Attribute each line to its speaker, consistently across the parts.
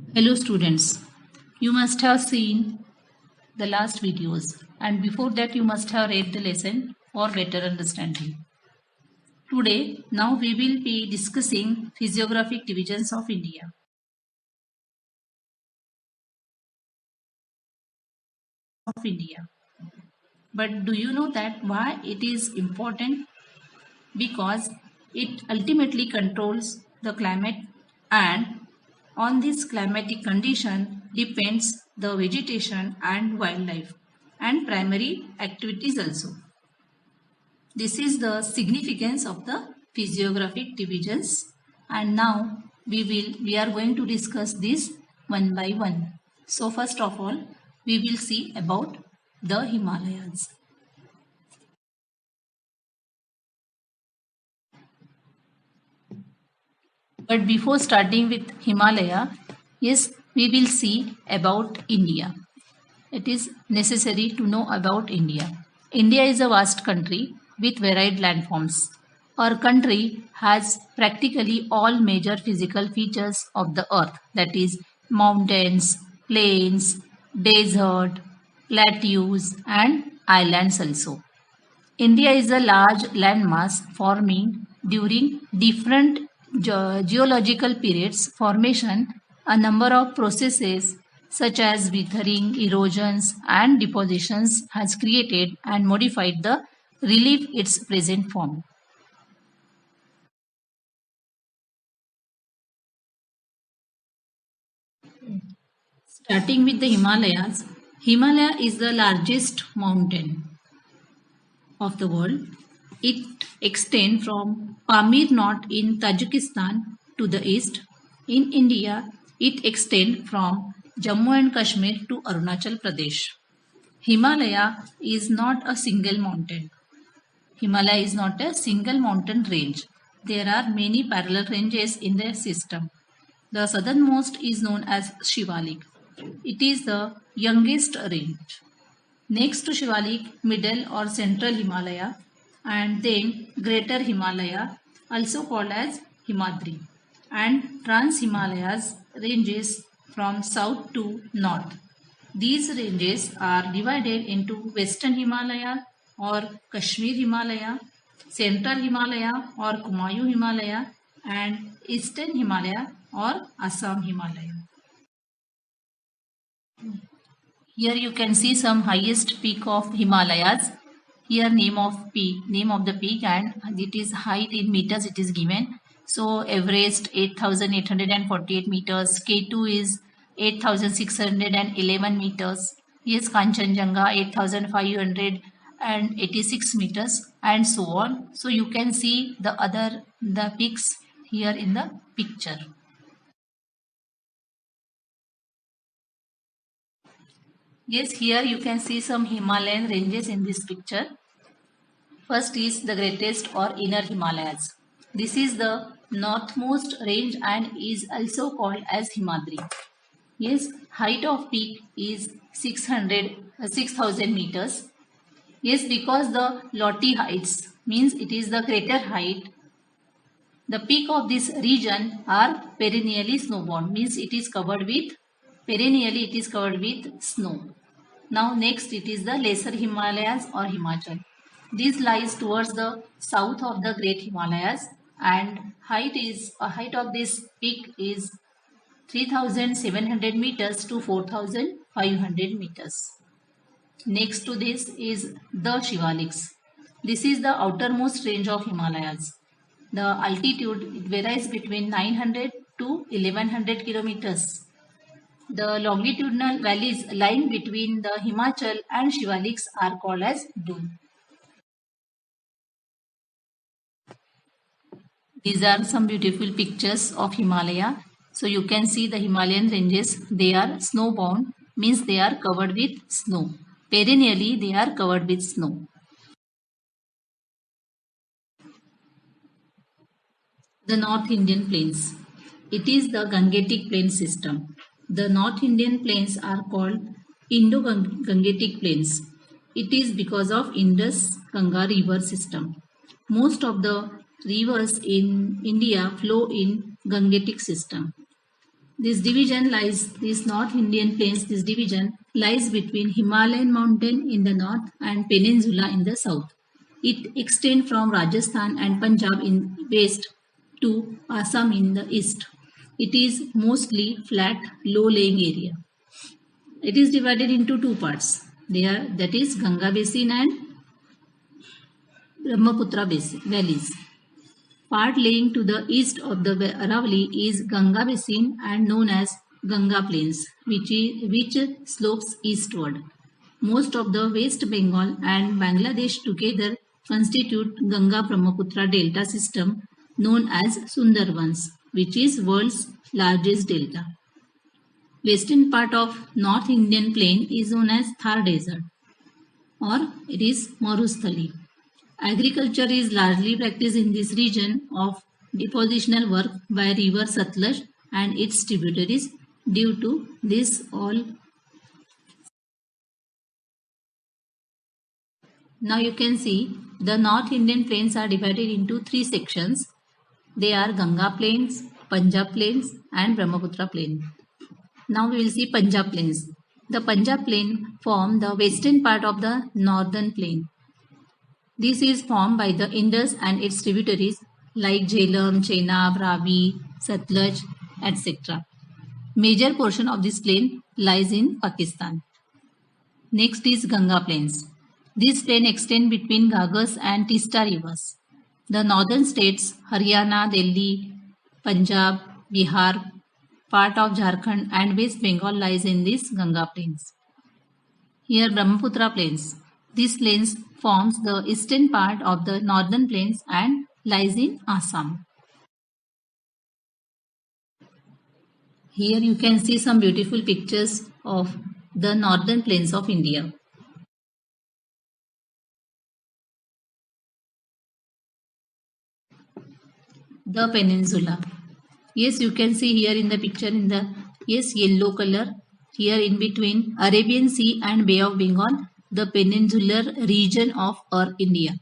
Speaker 1: Hello students, you must have seen the last videos and before that you must have read the lesson for better understanding. Today, now we will be discussing physiographic divisions of India. But do you know that why it is important? Because it ultimately controls the climate and on this climatic condition depends the vegetation and wildlife and primary activities also. This is the significance of the physiographic divisions and now we are going to discuss this one by one. So first of all we will see about the Himalayas. But before starting with Himalaya, yes, we will see about India. It is necessary to know about India. India is a vast country with varied landforms. Our country has practically all major physical features of the earth, that is, mountains, plains, desert, plateaus, and islands also. India is a large landmass forming during different geological periods formation a number of processes such as weathering, erosions and depositions has created and modified the relief its present form. Starting with the Himalayas, Himalaya is the largest mountain of the world. It extends from Pamir Knot in Tajikistan to the east. In India, it extends from Jammu and Kashmir to Arunachal Pradesh. Himalaya is not a single mountain. Himalaya is not a single mountain range. There are many parallel ranges in the system. The southernmost is known as Shivalik. It is the youngest range. Next to Shivalik, Middle or Central Himalaya, and then Greater Himalaya, also called as Himadri, and Trans Himalayas ranges from south to north. These ranges are divided into Western Himalaya or Kashmir Himalaya, Central Himalaya or Kumayu Himalaya, and Eastern Himalaya or Assam Himalaya. Here you can see some highest peak of Himalayas. Here name of the peak and it is height in meters it is given. So Everest 8,848 meters, K2 is 8,611 meters. Yes, Kanchenjunga 8,586 meters and so on. So you can see the peaks here in the picture. Yes, here you can see some Himalayan ranges in this picture. First is the greatest or inner Himalayas. This is the northmost range and is also called as Himadri. Yes, height of peak is 6,000 meters. Yes, because the lofty heights means it is the greater height. The peak of this region are perennially snowbound means it is covered with snow. Now next it is the Lesser Himalayas or Himachal. This lies towards the south of the Great Himalayas and height of this peak is 3,700 meters to 4,500 meters. Next to this is the Shivaliks. This is the outermost range of Himalayas. The altitude varies between 900 to 1100 kilometers. The longitudinal valleys lying between the Himachal and Shivaliks are called as dune. These are some beautiful pictures of Himalaya. So you can see the Himalayan ranges. They are snowbound, means they are covered with snow. Perennially, they are covered with snow. The North Indian Plains. It is the Gangetic Plain system. The North Indian plains are called Indo-Gangetic Plains. It is because of Indus-Ganga river system. Most of the rivers in India flow in Gangetic system. This North Indian plains, this division lies between Himalayan mountain in the north and peninsula in the south. It extends from Rajasthan and Punjab in west to Assam in the east. It is mostly flat, low-lying area. It is divided into two parts. That is Ganga Basin and Brahmaputra Basin valleys. Part lying to the east of the Aravalli is Ganga Basin and known as Ganga Plains, which slopes eastward. Most of the West Bengal and Bangladesh together constitute Ganga-Brahmaputra delta system known as Sundarbans, which is world's largest delta. Western part of North Indian plain is known as Thar Desert, or it is Marusthali. Agriculture is largely practiced in this region of depositional work by river Satluj and its tributaries. Due to this all, now you can see the North Indian plains are divided into three sections. They are Ganga plains, Punjab plains and Brahmaputra plain. Now we will see Punjab plains. The Punjab plain form the western part of the northern plain. This is formed by the Indus and its tributaries like Jhelum, Chenab, Ravi, Satluj, etc. Major portion of this plain lies in Pakistan. Next is Ganga plains. This plain extends between Ganges and Tista rivers. The northern states Haryana, Delhi, Punjab, Bihar, part of Jharkhand and West Bengal lies in these Ganga plains. Here Brahmaputra plains. This plains forms the eastern part of the northern plains and lies in Assam. Here you can see some beautiful pictures of the northern plains of India. The peninsula. Yes, you can see here in the picture in the yellow color. Here in between Arabian Sea and Bay of Bengal, the peninsular region of our India.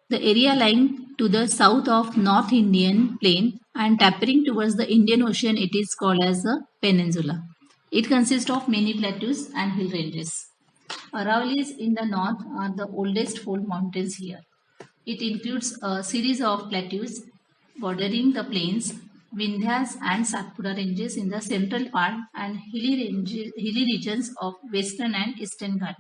Speaker 1: The area lying to the south of North Indian plain and tapering towards the Indian Ocean, it is called as the peninsula. It consists of many plateaus and hill ranges. Aravallis in the north are the oldest fold mountains here. It includes a series of plateaus bordering the plains, Vindhyas and Satpura ranges in the central part and hilly regions of western and eastern Ghat.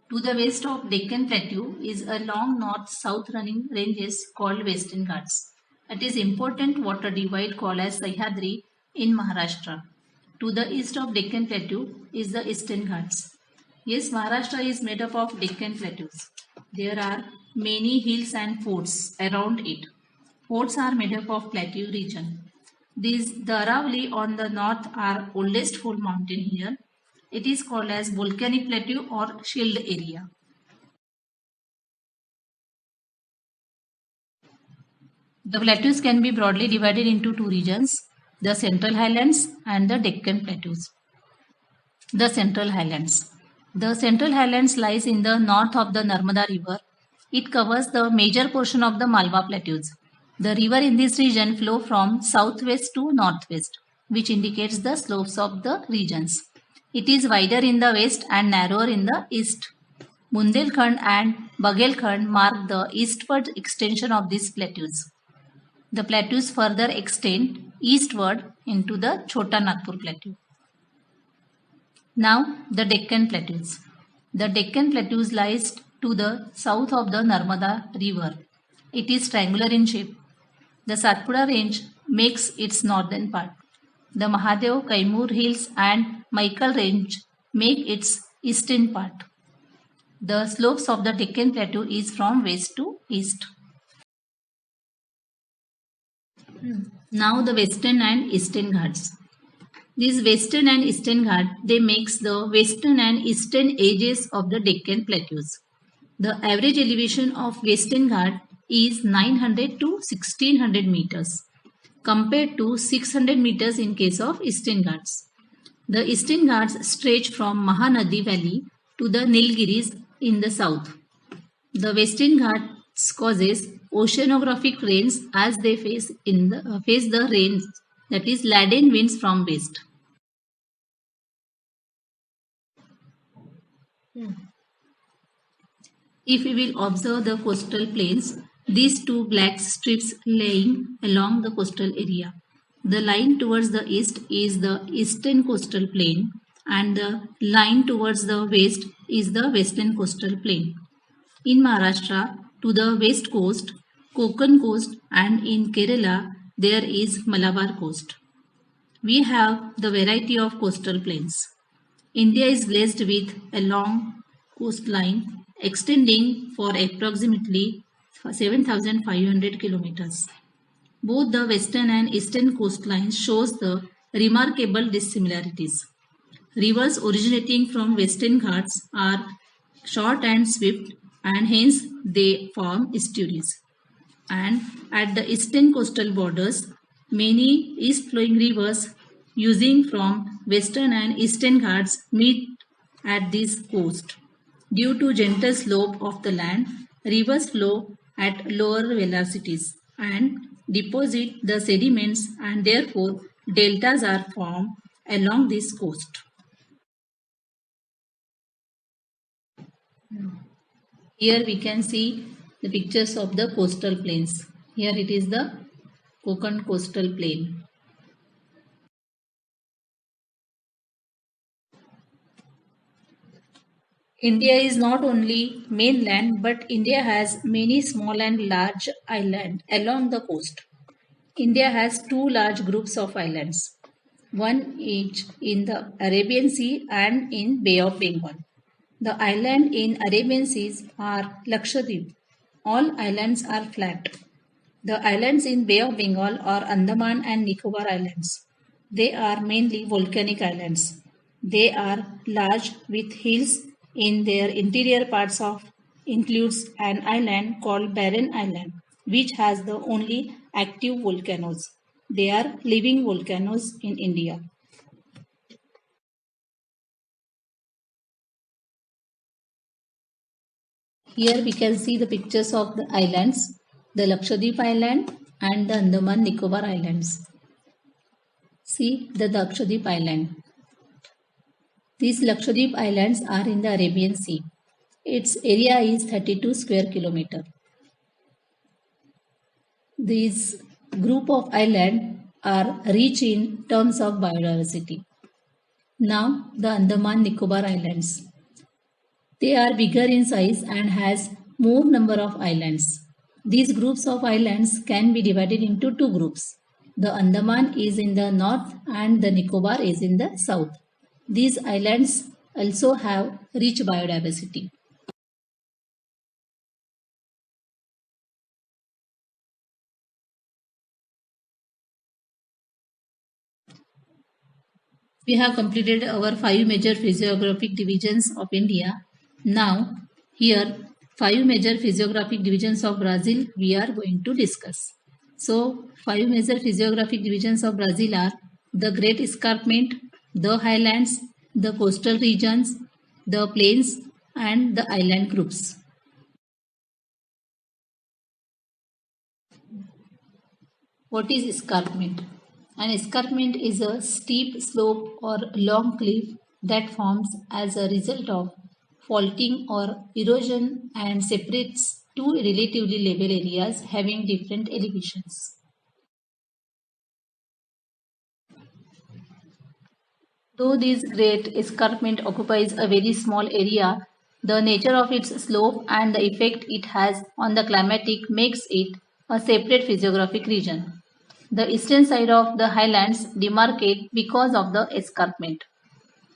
Speaker 1: To the west of Deccan Plateau is a long north-south running ranges called Western Ghats. It is important water divide called as Sahyadri in Maharashtra. To the east of Deccan Plateau is the Eastern Ghats. Yes, Maharashtra is made up of Deccan Plateaus. There are many hills and forts around it. Forts are made up of plateau region. The Aravalli on the north are oldest fold mountain here. It is called as volcanic plateau or shield area. The plateaus can be broadly divided into two regions, the Central Highlands and the Deccan Plateaus. The Central Highlands. The Central Highlands lies in the north of the Narmada River. It covers the major portion of the Malwa Plateaus. The river in this region flow from southwest to northwest, which indicates the slopes of the regions. It is wider in the west and narrower in the east. Bundelkhand and Bagelkhand mark the eastward extension of these plateaus. The plateaus further extend eastward into the Chota Nagpur Plateau. Now the Deccan Plateaus. The Deccan Plateaus lies to the south of the Narmada River. It is triangular in shape. The Satpura range makes its northern part. The Mahadev, Kaimur Hills and Michael range make its eastern part. The slopes of the Deccan Plateau is from west to east. Now the western and eastern Ghats. These western and eastern Ghats, they makes the western and eastern edges of the Deccan Plateaus. The average elevation of Western Ghat is 900 to 1600 meters compared to 600 meters in case of Eastern Ghats. The Eastern Ghats stretch from Mahanadi Valley to the Nilgiris in the south. The Western Ghats causes oceanographic rains as they face the rains that is laden winds from west. If we will observe the coastal plains, these two black strips laying along the coastal area. The line towards the east is the eastern coastal plain and the line towards the west is the western coastal plain. In Maharashtra, to the west coast, Konkan coast, and in Kerala, there is Malabar coast. We have the variety of coastal plains. India is blessed with a long coastline extending for approximately 7,500 kilometers. Both the western and eastern coastlines shows the remarkable dissimilarities. Rivers originating from western Ghats are short and swift and hence they form estuaries. And at the eastern coastal borders, many east-flowing rivers using from western and eastern Ghats meet at this coast. Due to gentle slope of the land, rivers flow at lower velocities and deposit the sediments and therefore deltas are formed along this coast. Here we can see the pictures of the coastal plains. Here it is the Konkan coastal plain. India is not only mainland but India has many small and large islands along the coast. India has two large groups of islands, one each in the Arabian Sea and in Bay of Bengal. The island in Arabian Seas are Lakshadweep. All islands are flat. The islands in Bay of Bengal are Andaman and Nicobar Islands. They are mainly volcanic islands. They are large with hills in their interior parts of includes an island called Barren Island, which has the only active volcanoes. They are living volcanoes in India. Here we can see the pictures of the islands, the Lakshadweep Island and the Andaman Nicobar Islands. See the Lakshadweep Island. These Lakshadweep Islands are in the Arabian Sea. Its area is 32 square kilometer. These group of islands are rich in terms of biodiversity. Now the Andaman Nicobar Islands. They are bigger in size and has more number of islands. These groups of islands can be divided into two groups. The Andaman is in the north and the Nicobar is in the south. These islands also have rich biodiversity. We have completed our 5 major physiographic divisions of India. Now, here 5 major physiographic divisions of Brazil we are going to discuss. So, 5 major physiographic divisions of Brazil are the Great Escarpment, the highlands, the coastal regions, the plains and the island groups. What is escarpment? An escarpment is a steep slope or long cliff that forms as a result of faulting or erosion and separates two relatively level areas having different elevations. Though this great escarpment occupies a very small area, the nature of its slope and the effect it has on the climatic makes it a separate physiographic region. The eastern side of the highlands demarcate because of the escarpment.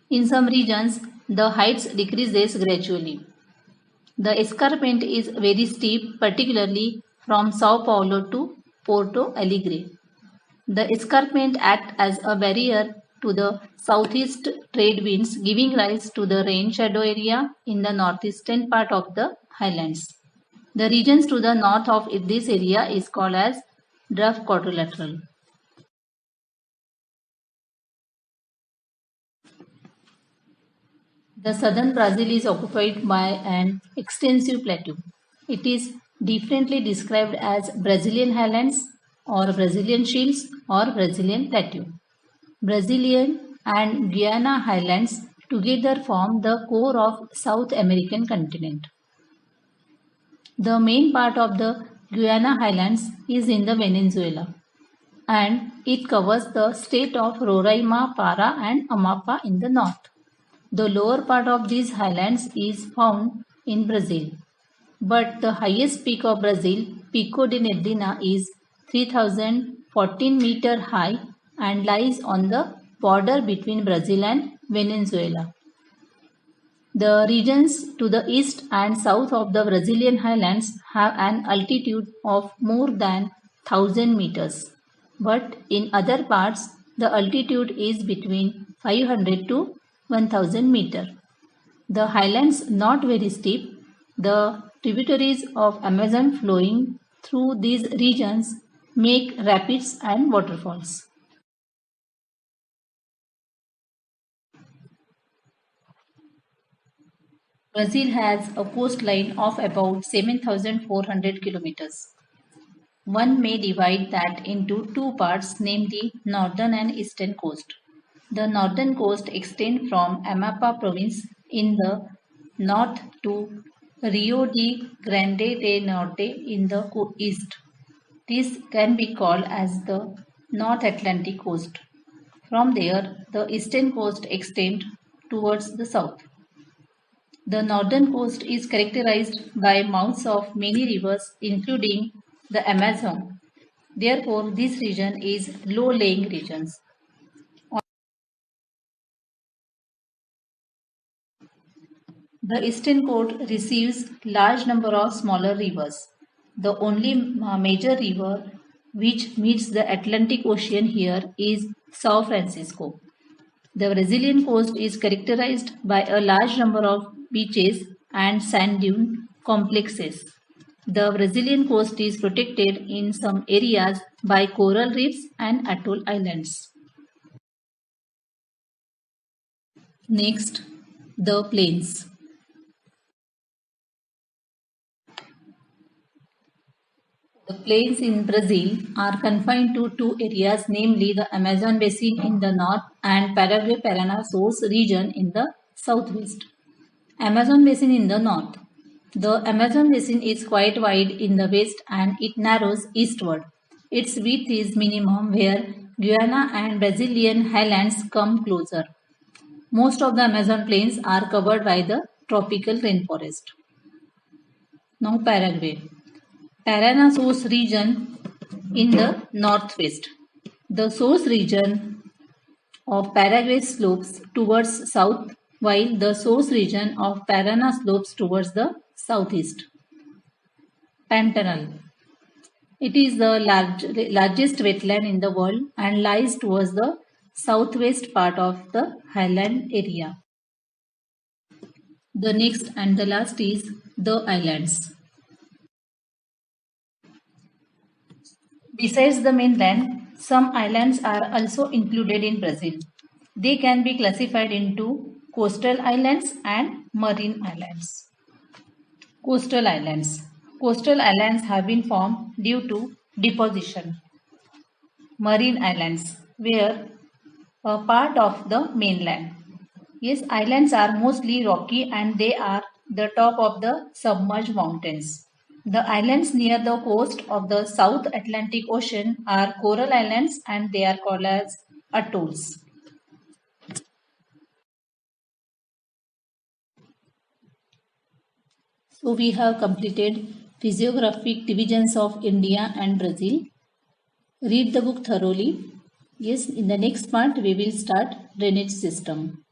Speaker 1: In some regions, the heights decreases gradually. The escarpment is very steep, particularly from Sao Paulo to Porto Alegre. The escarpment acts as a barrier to the southeast trade winds, giving rise to the rain shadow area in the northeastern part of the highlands. The regions to the north of this area is called as Dwarf quadrilateral. The southern Brazil is occupied by an extensive plateau. It is differently described as Brazilian highlands or Brazilian Shields or Brazilian Plateau. Brazilian and Guiana Highlands together form the core of South American continent. The main part of the Guiana Highlands is in the Venezuela, and it covers the state of Roraima, Para and Amapá in the north. The lower part of these highlands is found in Brazil, but the highest peak of Brazil, Pico de Neblina, is 3014 meter high and lies on the border between Brazil and Venezuela. The regions to the east and south of the Brazilian highlands have an altitude of more than 1000 meters, but in other parts the altitude is between 500 to 1000 meter. The highlands not very steep. The tributaries of Amazon flowing through these regions make rapids and waterfalls. Brazil has a coastline of about 7,400 kilometers. One may divide that into two parts, namely northern and eastern coast. The northern coast extends from Amapá province in the north to Rio de Grande do Norte in the east. This can be called as the North Atlantic coast. From there, the eastern coast extends towards the south. The northern coast is characterized by mouths of many rivers, including the Amazon. Therefore, this region is low-lying regions. The eastern coast receives large number of smaller rivers. The only major river which meets the Atlantic Ocean here is São Francisco. The Brazilian coast is characterized by a large number of beaches and sand dune complexes. The Brazilian coast is protected in some areas by coral reefs and atoll islands. Next, the plains. The plains in Brazil are confined to two areas, namely the Amazon basin in the north and Paraguay-Paraná source region in the southwest. Amazon basin in the north. The Amazon basin is quite wide in the west and it narrows eastward. Its width is minimum where Guiana and Brazilian highlands come closer. Most of the Amazon plains are covered by the tropical rainforest. Now Paraguay. Paraná source region in the northwest. The source region of Paraguay slopes towards south, while the source region of Paraná slopes towards the southeast. Pantanal. It is the largest wetland in the world and lies towards the southwest part of the highland area. The next and the last is the islands. Besides the mainland, some islands are also included in Brazil. They can be classified into coastal islands and marine islands. Coastal islands. Coastal islands have been formed due to deposition. Marine islands were a part of the mainland. Yes, islands are mostly rocky and they are the top of the submerged mountains. The islands near the coast of the South Atlantic Ocean are coral islands and they are called as atolls. So we have completed physiographic divisions of India and Brazil. Read the book thoroughly. Yes, in the next part we will start drainage system.